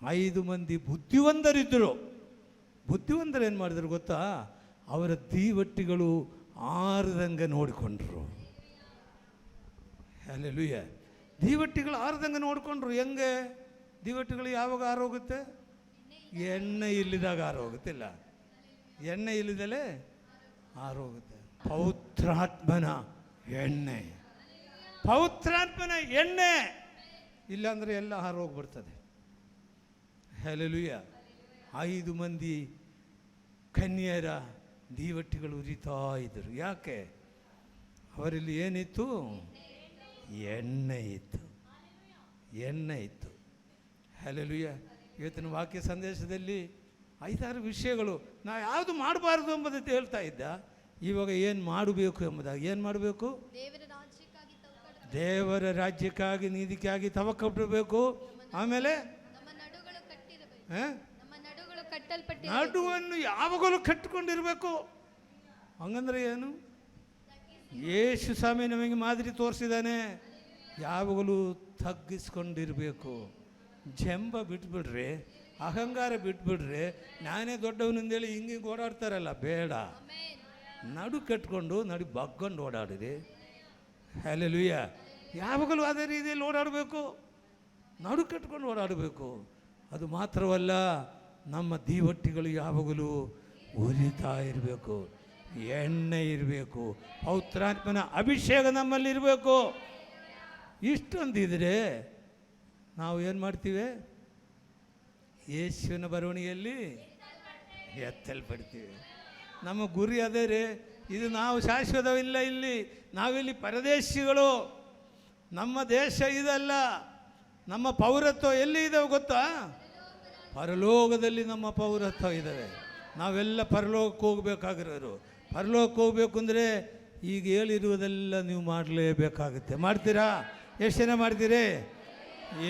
5 ಮಂದಿ ಬುದ್ಧಿವಂತರಿದ್ದರು. ಬುದ್ಧಿವಂತರು ಏನು ಮಾಡಿದ್ರು ಗೊತ್ತಾ? ಅವರ ದೀವಟ್ಟಿಗಳು ಆರದಂಗೆ ನೋಡಿಕೊಂಡ್ರು. ಹಲ್ಲೆಲೂಯ. ದೀವಟ್ಟಿಗಳು ಆರದಂಗೆ ನೋಡಿಕೊಂಡ್ರು. ಹೆಂಗೆ? ದೀವಟ್ಟಿಗಳು ಯಾವಾಗ ಆರೋಗುತ್ತೆ? ಎಣ್ಣೆ ಇಲ್ಲಿದಾಗ ಆರೋಗುತ್ತಿಲ್ಲ. ಎಣ್ಣೆ ಇಲ್ಲಿದಲೇ ಆರೋಗುತ್ತೆ. ಪವಿತ್ರಾತ್ಮನ ಎಣ್ಣೆ, ಪವಿತ್ರಾತ್ಮನ ಎಣ್ಣೆ ಇಲ್ಲಾಂದರೆ ಎಲ್ಲ ಹಾರೋಗ್ಬಿಡ್ತದೆ. ಹಲ್ಲೆಲೂಯ. 5 ಮಂದಿ ಕನ್ಯೆಯರ ದೀವಟ್ಟಿಗಳು ಉರಿತಾ ಇದ್ದರು. ಯಾಕೆ? ಅವರಲ್ಲಿ ಏನಿತ್ತು? ಎಣ್ಣೆ ಇತ್ತು, ಎಣ್ಣೆ ಇತ್ತು. ಹಲ್ಲೆಲೂಯ. ಇವತ್ತಿನ ವಾಕ್ಯ ಸಂದೇಶದಲ್ಲಿ 5-6 ವಿಷಯಗಳು ನಾವು ಯಾವುದು ಮಾಡಬಾರ್ದು ಎಂಬುದನ್ನು ಹೇಳ್ತಾ ಇದ್ದ. ಇವಾಗ ಏನು ಮಾಡಬೇಕು ಎಂಬುದಾಗಿ ಏನು ಮಾಡಬೇಕು? ದೇವರ ರಾಜ್ಯಕ್ಕಾಗಿ ನೀತಿಗಾಗಿ ತವ ಕಟ್ಟಬೇಕು. ಆಮೇಲೆ ನಡುವನ್ನು ಯಾವಾಗಲೂ ಕಟ್ಟಿಕೊಂಡಿರಬೇಕು. ಹಂಗಂದ್ರೆ ಏನು? ಯೇಸು ಸ್ವಾಮಿ ನಮಗೆ ಮಾದರಿ ತೋರಿಸಿದ್ದಾನೆ. ಯಾವಾಗಲೂ ತಗ್ಗಿಸ್ಕೊಂಡಿರಬೇಕು. ಜಂಬ ಬಿಟ್ಬಿಡ್ರಿ, ಅಹಂಕಾರ ಬಿಟ್ಬಿಡ್ರಿ, ನಾನೇ ದೊಡ್ಡವನಿಂದೇಳಿ ಹಿಂಗೆ ಓಡಾಡ್ತಾರಲ್ಲ, ಬೇಡ. ನಡು ಕಟ್ಕೊಂಡು ಬಗ್ಕೊಂಡು ಓಡಾಡಿರಿ. ಹಲ್ಲೆಲೂಯ. ಯಾವಾಗಲೂ ಅದೇ ರೀತಿಯಲ್ಲಿ ಓಡಾಡಬೇಕು, ನಡು ಕಟ್ಕೊಂಡು ಓಡಾಡಬೇಕು. ಅದು ಮಾತ್ರವಲ್ಲ, ನಮ್ಮ ದೀವಟ್ಟಿಗಳು ಯಾವಾಗಲೂ ಉರಿತಾ ಇರಬೇಕು, ಎಣ್ಣೆ ಇರಬೇಕು, ಪವಿತ್ರಾತ್ಮನ ಅಭಿಷೇಕ ನಮ್ಮಲ್ಲಿ ಇರಬೇಕು. ಇಷ್ಟೊಂದಿದ್ರೆ ನಾವು ಏನು ಮಾಡ್ತೀವಿ? ಯೇಸುವಿನ ಬರವಣಿಗೆಯಲ್ಲಿ ಎತ್ತಲ್ಪಡ್ತೀವಿ. ನಮ್ಮ ಗುರಿ ಅದೇ ರೀ. ಇದು ನಾವು ಶಾಶ್ವತವಿಲ್ಲ. ಇಲ್ಲಿ ನಾವಿಲ್ಲಿ ಪರದೇಶಿಗಳು. ನಮ್ಮ ದೇಶ ಇದಲ್ಲ. ನಮ್ಮ ಪೌರತ್ವ ಎಲ್ಲಿ ಇದಾವೆ ಗೊತ್ತಾ? ಪರಲೋಕದಲ್ಲಿ ನಮ್ಮ ಪೌರತ್ವ ಇದ್ದಾವೆ. ನಾವೆಲ್ಲ ಪರಲೋಕಕ್ಕೆ ಹೋಗಬೇಕಾಗಿರೋರು. ಪರಲೋಕಕ್ಕೆ ಹೋಗ್ಬೇಕು ಅಂದರೆ ಈಗ ಹೇಳಿರುವುದೆಲ್ಲ ನೀವು ಮಾಡಲೇಬೇಕಾಗುತ್ತೆ. ಮಾಡ್ತೀರಾ? ಎಷ್ಟು ಜನ ಮಾಡ್ತೀರಿ?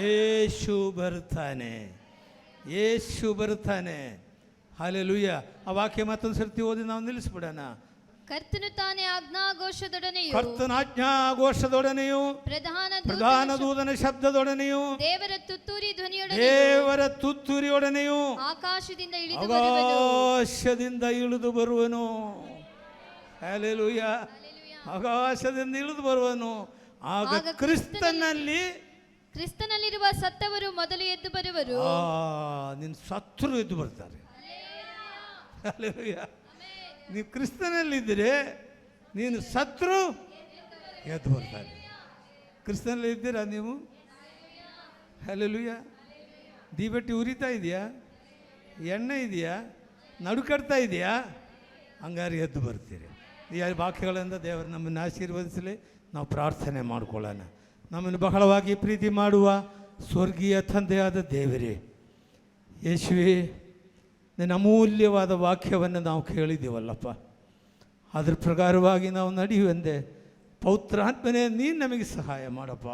ಯೇಸು ಬರ್ತಾನೆ, ಯೇಸು ಬರ್ತಾನೆ. ಹಲ್ಲೆಲೂಯ. ಆ ವಾಕ್ಯ ಮತ್ತೊಂದು ಸರ್ತಿ ಓದಿ ನಾವು ನಿಲ್ಲಿಸ್ಬಿಡೋಣ. ಕರ್ತನು ತಾನೇ ಆಜ್ಞಾಘೋಷದೊಡನೆಯೂ, ಕರ್ತನ ಆಜ್ಞಾಘೋಷದೊಡನೆಯೂ, ಪ್ರಧಾನ ದೂತನ ಶಬ್ದದೊಡನೆಯೂ, ದೇವರ ತುತ್ತೂರಿ ತುತ್ತೂರಿಯೊಡನೆಯೂ ಆಕಾಶದಿಂದ ಇಳಿದು ಬರುವನು. ಹಲ್ಲೆಲೂಯ. ಆಕಾಶದಿಂದ ಇಳಿದು ಬರುವನು. ಆಗ ಕ್ರಿಸ್ತನಲ್ಲಿರುವ ಸತ್ತವರು ಮೊದಲು ಎದ್ದು ಬರುವರು. ನಿನ್ನ ಸತ್ತರು ಎದ್ದು ಬರ್ತಾರೆ. ಹಲ್ಲೆಲೂಯ. ನೀವು ಕ್ರಿಸ್ತನಲ್ಲಿದ್ದರೆ ನೀನು ಸತ್ರು ಎದ್ದು ಬರ್ತಾರೆ. ಕ್ರಿಸ್ತನಲ್ಲಿ ಇದ್ದೀರಾ ನೀವು? ಹಲ್ಲೆಲೂಯ. ದೀಬಟ್ಟಿ ಉರಿತಾ ಇದೆಯಾ? ಎಣ್ಣೆ ಇದೆಯಾ? ನಡುಕಡ್ತಾ ಇದೆಯಾ? ಹಂಗಾರೆ ಎದ್ದು ಬರ್ತೀರಿ. ಈ ವಾಕ್ಯಗಳಿಂದ ದೇವರು ನಮ್ಮನ್ನು ಆಶೀರ್ವದಿಸಲಿ. ನಾವು ಪ್ರಾರ್ಥನೆ ಮಾಡಿಕೊಳ್ಳೋಣ. ನಮ್ಮನ್ನು ಬಹಳವಾಗಿ ಪ್ರೀತಿ ಮಾಡುವ ಸ್ವರ್ಗೀಯ ತಂದೆಯಾದ ದೇವರೇ, ಯೇಸುವೇ, ನಿನ್ನ ಅಮೂಲ್ಯವಾದ ವಾಕ್ಯವನ್ನು ನಾವು ಕೇಳಿದ್ದೀವಲ್ಲಪ್ಪ. ಅದ್ರ ಪ್ರಕಾರವಾಗಿ ನಾವು ನಡೆಯುವಂತೆ ಪವಿತ್ರಾತ್ಮನೇ ನೀನು ನಮಗೆ ಸಹಾಯ ಮಾಡಪ್ಪ.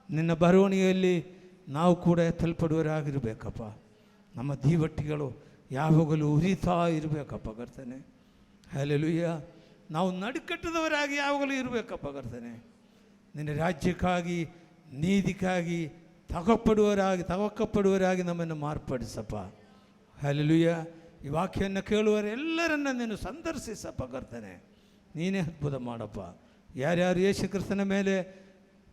ನಿನ್ನ ಬರವಣಿಗೆಯಲ್ಲಿ ನಾವು ಕೂಡ ತಲ್ಪಡುವರಾಗಿರಬೇಕಪ್ಪ. ನಮ್ಮ ದೀವಟ್ಟಿಗಳು ಯಾವಾಗಲೂ ಉರಿತಾ ಇರಬೇಕಪ್ಪ ಕರ್ತನೆ. ಹಲ್ಲೆಲೂಯ. ನಾವು ನಡುಕಟ್ಟದವರಾಗಿ ಯಾವಾಗಲೂ ಇರಬೇಕಪ್ಪ ಕರ್ತನೆ. ನಿನ್ನ ರಾಜ್ಯಕ್ಕಾಗಿ ನೀತಿಗಾಗಿ ತವಕಪಡುವರಾಗಿ ನಮ್ಮನ್ನು ಮಾರ್ಪಡಿಸಪ್ಪ. ಹಲ್ಲೆಲೂಯ. ಈ ವಾಕ್ಯವನ್ನು ಕೇಳುವರೆಲ್ಲರನ್ನ ನೀನು ಸಂದರ್ಶಿಸಪ್ಪ ಕರ್ತನೆ. ನೀನೇ ಅದ್ಭುತ ಮಾಡಪ್ಪ. ಯಾರ್ಯಾರು ಯೇಸು ಕ್ರಿಸ್ತನ ಮೇಲೆ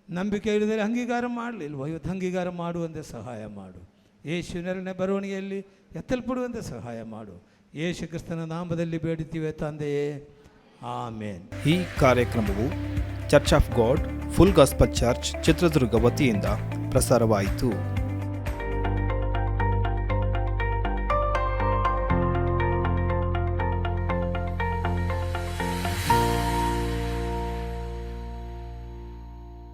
ನಂಬಿಕೆ ಇಳಿದರೆ ಅಂಗೀಕಾರ ಮಾಡಲಿಲ್ವೋ ಇವತ್ತು ಅಂಗೀಕಾರ ಮಾಡುವಂತೆ ಸಹಾಯ ಮಾಡು. ಯೇಸುವಿನ ಬರವಣಿಗೆಯಲ್ಲಿ ಎತ್ತಲ್ಪಡುವಂತೆ ಸಹಾಯ ಮಾಡು. ಯೇಸು ಕ್ರಿಸ್ತನ ನಾಮದಲ್ಲಿ ಬೇಡುತ್ತೀವಿ ತಂದೆಯೇ, ಆಮೇನ್. ಈ ಕಾರ್ಯಕ್ರಮವು church of god full gospel church Chitradurga ವತಿಯಿಂದ ಪ್ರಸಾರವಾಯಿತು.